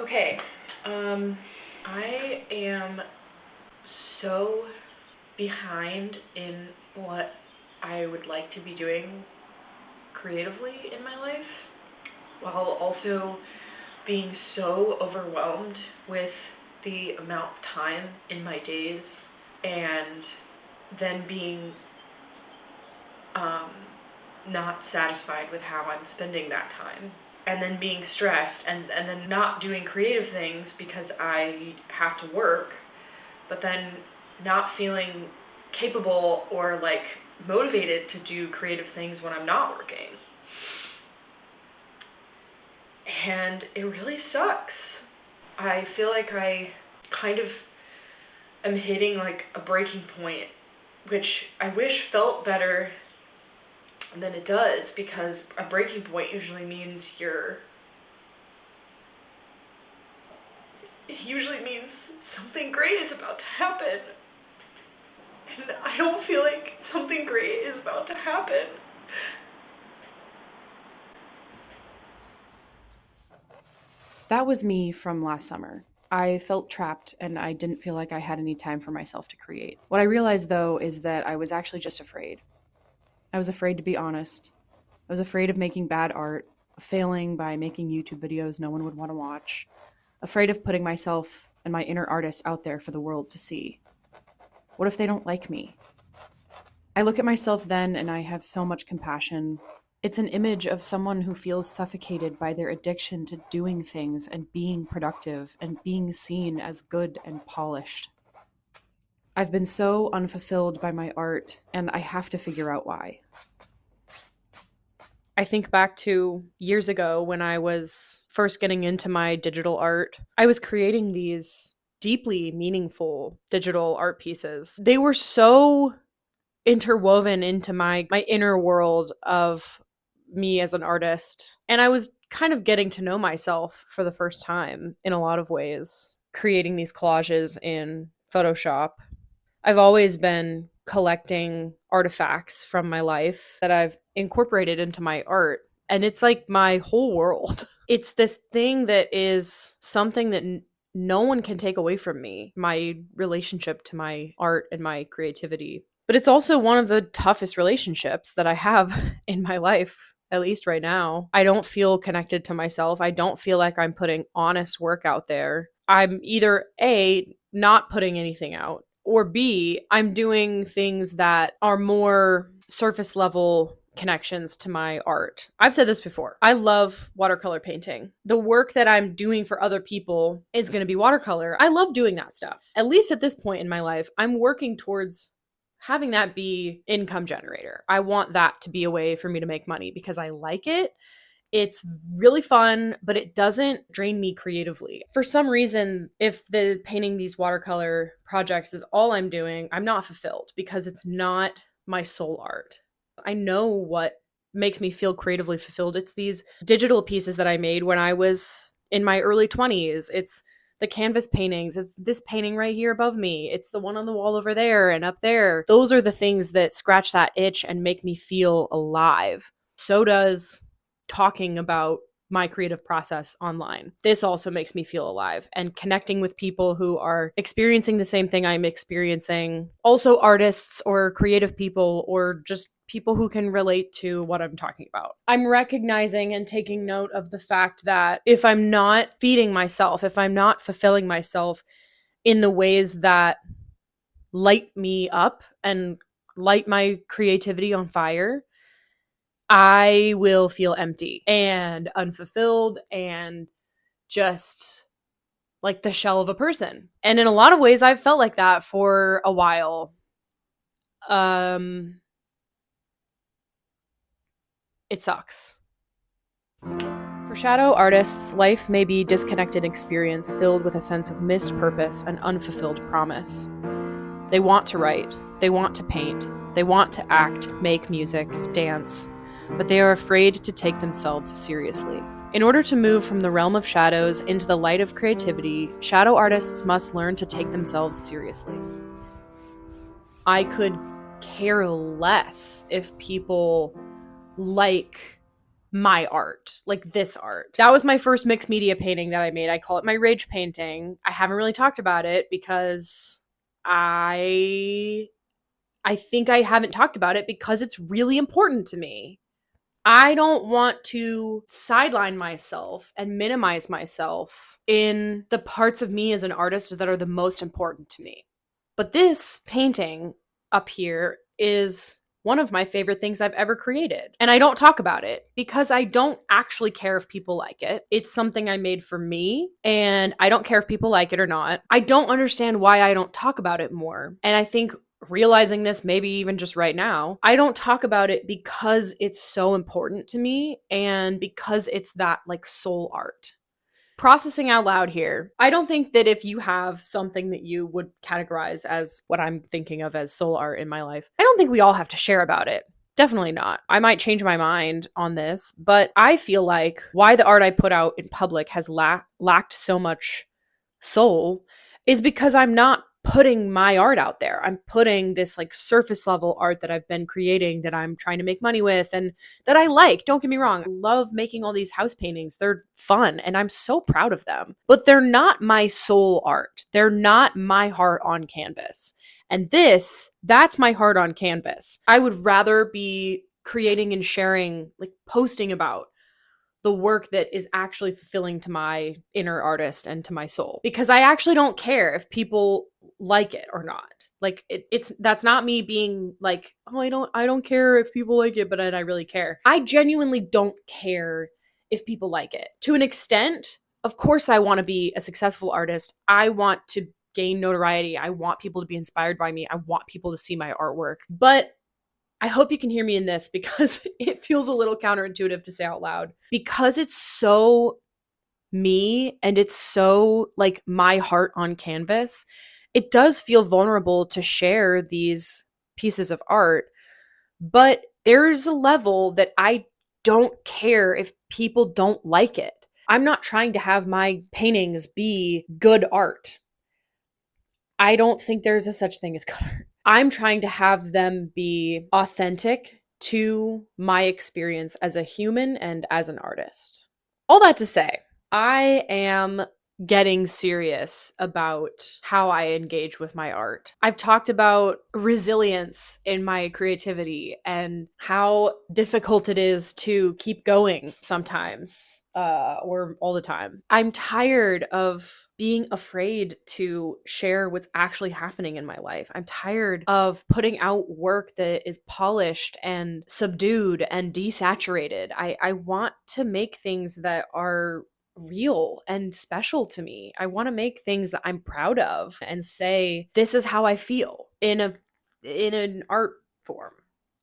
Okay, I am so behind in what I would like to be doing creatively in my life, while also being so overwhelmed with the amount of time in my days, and then being um, not satisfied with how I'm spending that time, and then being stressed, and then not doing creative things because I have to work, but then not feeling capable or like motivated to do creative things when I'm not working. And it really sucks. I feel like I kind of am hitting like a breaking point, which I wish felt better than it does, because a breaking point usually means it usually means something great is about to happen. And I don't feel like something great is about to happen. That was me from last summer. I felt trapped and I didn't feel like I had any time for myself to create. What I realized though is that I was actually just afraid. I was afraid to be honest. I was afraid of making bad art, of failing by making YouTube videos no one would want to watch, afraid of putting myself and my inner artist out there for the world to see. What if they don't like me? I look at myself then and I have so much compassion. It's an image of someone who feels suffocated by their addiction to doing things and being productive and being seen as good and polished. I've been so unfulfilled by my art, and I have to figure out why. I think back to years ago when I was first getting into my digital art. I was creating these deeply meaningful digital art pieces. They were so interwoven into my inner world of me as an artist. And I was kind of getting to know myself for the first time in a lot of ways, creating these collages in Photoshop. I've always been collecting artifacts from my life that I've incorporated into my art. And it's like my whole world. It's this thing that is something that no one can take away from me, my relationship to my art and my creativity. But it's also one of the toughest relationships that I have in my life, at least right now. I don't feel connected to myself. I don't feel like I'm putting honest work out there. I'm either A, not putting anything out, or B, I'm doing things that are more surface level connections to my art. I've said this before. I love watercolor painting. The work that I'm doing for other people is going to be watercolor. I love doing that stuff. At least at this point in my life, I'm working towards having that be income generator. I want that to be a way for me to make money because I like it. It's really fun, but it doesn't drain me creatively. For some reason, if the painting these watercolor projects is all I'm doing, I'm not fulfilled because it's not my soul art. I know what makes me feel creatively fulfilled. It's these digital pieces that I made when I was in my early 20s. It's the canvas paintings. It's this painting right here above me. It's the one on the wall over there and up there. Those are the things that scratch that itch and make me feel alive. So does talking about my creative process online. This also makes me feel alive, and connecting with people who are experiencing the same thing I'm experiencing. Also artists or creative people or just people who can relate to what I'm talking about. I'm recognizing and taking note of the fact that if I'm not feeding myself, if I'm not fulfilling myself in the ways that light me up and light my creativity on fire, I will feel empty and unfulfilled and just like the shell of a person. And in a lot of ways, I've felt like that for a while. It sucks. For shadow artists, life may be a disconnected experience filled with a sense of missed purpose and unfulfilled promise. They want to write, they want to paint, they want to act, make music, dance, but they are afraid to take themselves seriously. In order to move from the realm of shadows into the light of creativity, shadow artists must learn to take themselves seriously. I could care less if people like my art, like this art. That was my first mixed media painting that I made. I call it my rage painting. I haven't really talked about it because I think I haven't talked about it because it's really important to me. I don't want to sideline myself and minimize myself in the parts of me as an artist that are the most important to me. But this painting up here is one of my favorite things I've ever created. And I don't talk about it because I don't actually care if people like it. It's something I made for me, and I don't care if people like it or not. I don't understand why I don't talk about it more. And I think realizing this maybe even just right now, I don't talk about it because it's so important to me and because it's that like soul art. Processing out loud here. I don't think that if you have something that you would categorize as what I'm thinking of as soul art in my life, I don't think we all have to share about it. Definitely not. I might change my mind on this, but I feel like why the art I put out in public has lacked so much soul is because I'm not putting my art out there. I'm putting this like surface level art that I've been creating that I'm trying to make money with and that I like. Don't get me wrong. I love making all these house paintings. They're fun and I'm so proud of them. But they're not my soul art. They're not my heart on canvas. And that's my heart on canvas. I would rather be creating and sharing, like posting about the work that is actually fulfilling to my inner artist and to my soul, because I actually don't care if people like it or not. Like that's not me being like, oh, I don't care if people like it, but I really care. I genuinely don't care if people like it. To an extent, of course I want to be a successful artist. I want to gain notoriety. I want people to be inspired by me. I want people to see my artwork. But I hope you can hear me in this because it feels a little counterintuitive to say out loud. Because it's so me and it's so like my heart on canvas, it does feel vulnerable to share these pieces of art. But there's a level that I don't care if people don't like it. I'm not trying to have my paintings be good art. I don't think there's a such thing as good art. I'm trying to have them be authentic to my experience as a human and as an artist. All that to say, I am getting serious about how I engage with my art. I've talked about resilience in my creativity and how difficult it is to keep going sometimes, or all the time. I'm tired of being afraid to share what's actually happening in my life. I'm tired of putting out work that is polished and subdued and desaturated. I want to make things that are real and special to me. I want to make things that I'm proud of and say, this is how I feel in an art form.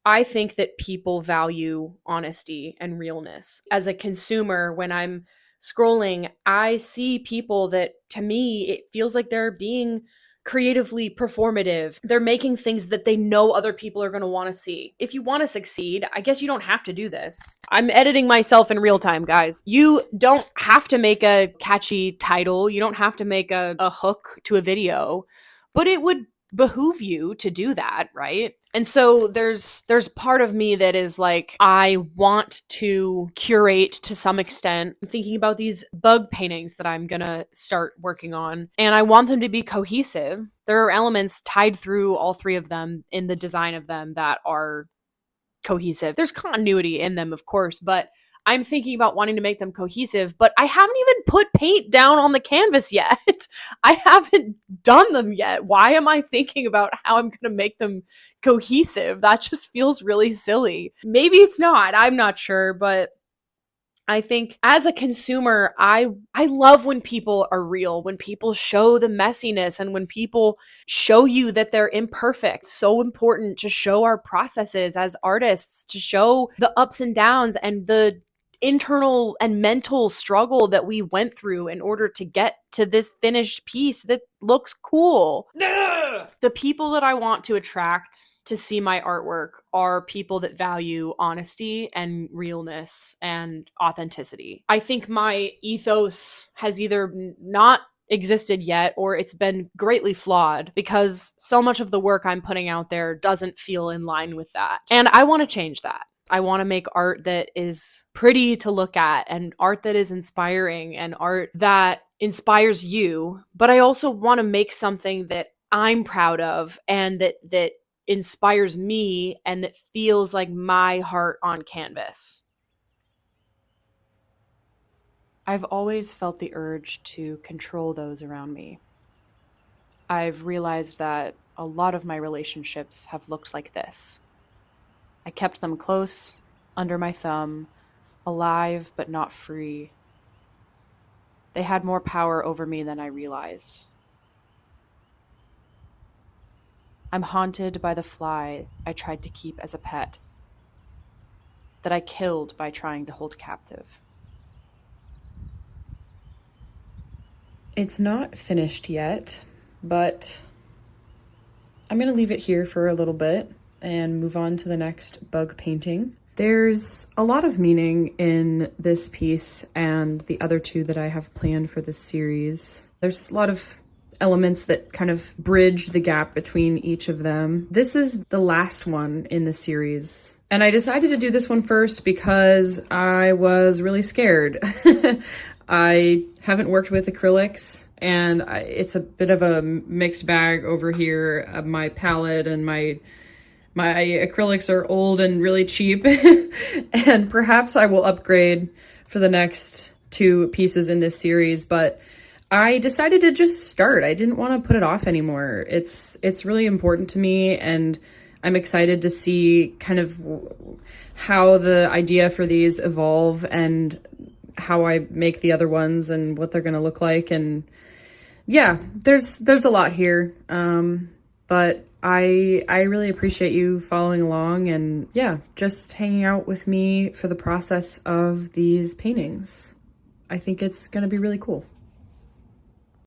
I think that people value honesty and realness. As a consumer, when I'm scrolling, I see people that to me, it feels like they're being creatively performative. They're making things that they know other people are going to want to see. If you want to succeed, I guess you don't have to do this. I'm editing myself in real time, guys. You don't have to make a catchy title. You don't have to make a hook to a video, but it would behoove you to do that, right? And so there's part of me that is like, I want to curate to some extent. I'm thinking about these bug paintings that I'm gonna start working on, and I want them to be cohesive. There are elements tied through all three of them in the design of them that are cohesive. There's continuity in them, of course, but I'm thinking about wanting to make them cohesive, but I haven't even put paint down on the canvas yet. I haven't done them yet. Why am I thinking about how I'm going to make them cohesive? That just feels really silly. Maybe it's not. I'm not sure, but I think as a consumer, I love when people are real, when people show the messiness and when people show you that they're imperfect. So important to show our processes as artists, to show the ups and downs and the internal and mental struggle that we went through in order to get to this finished piece that looks cool. The people that I want to attract to see my artwork are people that value honesty and realness and authenticity. I think my ethos has either not existed yet or it's been greatly flawed because so much of the work I'm putting out there doesn't feel in line with that. And I want to change that. I want to make art that is pretty to look at and art that is inspiring and art that inspires you. But I also want to make something that I'm proud of and that inspires me and that feels like my heart on canvas. I've always felt the urge to control those around me. I've realized that a lot of my relationships have looked like this. I kept them close, under my thumb, alive but not free. They had more power over me than I realized. I'm haunted by the fly I tried to keep as a pet, that I killed by trying to hold captive. It's not finished yet, but I'm going to leave it here for a little bit and move on to the next bug painting. There's a lot of meaning in this piece and the other two that I have planned for this series. There's a lot of elements that kind of bridge the gap between each of them. This is the last one in the series. And I decided to do this one first because I was really scared. I haven't worked with acrylics, and it's a bit of a mixed bag over here. My palette and my acrylics are old and really cheap, and perhaps I will upgrade for the next two pieces in this series, but I decided to just start. I didn't want to put it off anymore. It's really important to me, and I'm excited to see kind of how the idea for these evolve and how I make the other ones and what they're going to look like. And yeah, there's a lot here. But I really appreciate you following along and yeah, just hanging out with me for the process of these paintings. I think it's going to be really cool.